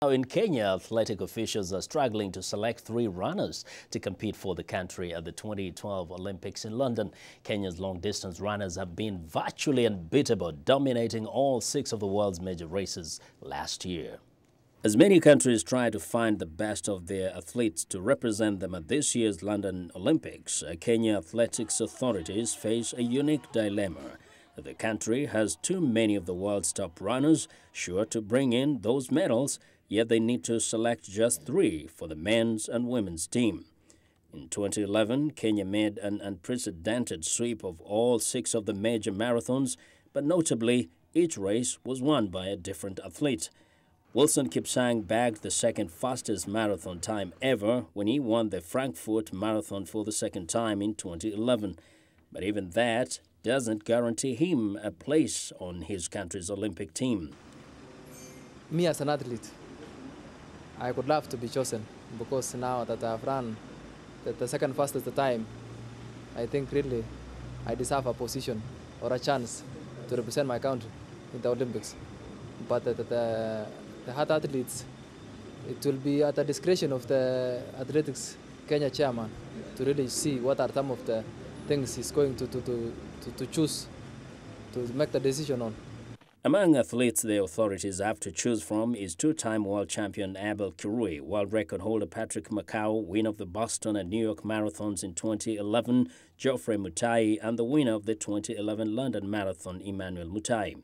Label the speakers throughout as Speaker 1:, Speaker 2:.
Speaker 1: Now in Kenya, athletic officials are struggling to select 3 runners to compete for the country at the 2012 Olympics in London. Kenya's long-distance runners have been virtually unbeatable, dominating all 6 of the world's major races last year. As many countries try to find the best of their athletes to represent them at this year's London Olympics, Kenya athletics authorities face a unique dilemma. The country has too many of the world's top runners sure to bring in those medals, yet they need to select just 3 for the men's and women's team. In 2011, Kenya made an unprecedented sweep of all 6 of the major marathons, but notably, each race was won by a different athlete. Vincent bagged the second fastest marathon time ever when he won the Frankfurt Marathon for the second time in 2011. But even that doesn't guarantee him a place on his country's Olympic team.
Speaker 2: Me as an athlete, I would love to be chosen because now that I've run the second fastest time, I think really I deserve a position or a chance to represent my country in the Olympics. But the hard athletes, it will be at the discretion of the Athletics Kenya chairman to really see what are some of the things he's going to choose to make the decision on.
Speaker 1: Among athletes the authorities have to choose from is 2-time world champion Abel Kirui, world record holder Patrick Makori, winner of the Boston and New York marathons in 2011, Geoffrey Mutai, and the winner of the 2011 London Marathon, Emmanuel Mutai.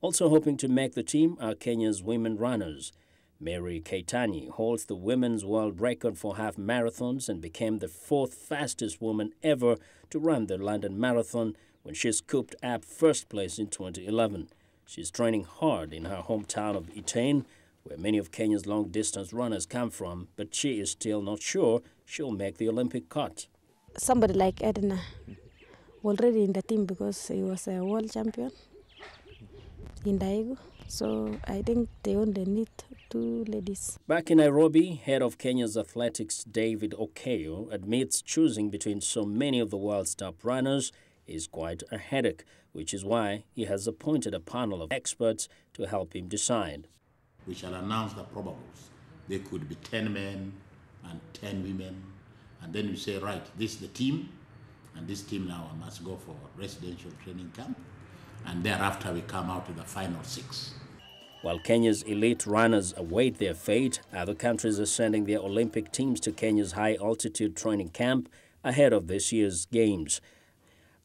Speaker 1: Also hoping to make the team are Kenya's women runners. Mary Keitany holds the women's world record for half marathons and became the 4th fastest woman ever to run the London Marathon when she scooped up first place in 2011. She's training hard in her hometown of Iten, where many of Kenya's long-distance runners come from, but she is still not sure she'll make the Olympic cut.
Speaker 3: Somebody like Edna, already in the team because he was a world champion in Daegu, so I think they only need 2 ladies.
Speaker 1: Back in Nairobi, head of Kenya's athletics David Okeyo admits choosing between so many of the world's top runners is quite a headache, which is why he has appointed a panel of experts to help him decide.
Speaker 4: We shall announce the probables. There could be 10 men and 10 women, and then we say, right, this is the team, and this team now must go for residential training camp, and thereafter we come out to the final 6.
Speaker 1: While Kenya's elite runners await their fate, other countries are sending their Olympic teams to Kenya's high-altitude training camp ahead of this year's Games.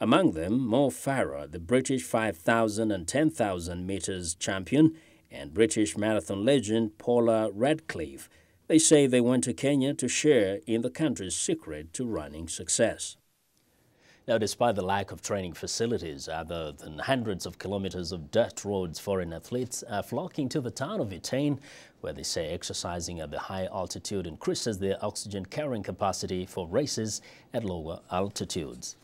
Speaker 1: Among them, Mo Farah, the British 5,000 and 10,000 meters champion, and British marathon legend Paula Radcliffe. They say they went to Kenya to share in the country's secret to running success. Now, despite the lack of training facilities, other than hundreds of kilometers of dirt roads, foreign athletes are flocking to the town of Iten, where they say exercising at the high altitude increases their oxygen carrying capacity for races at lower altitudes.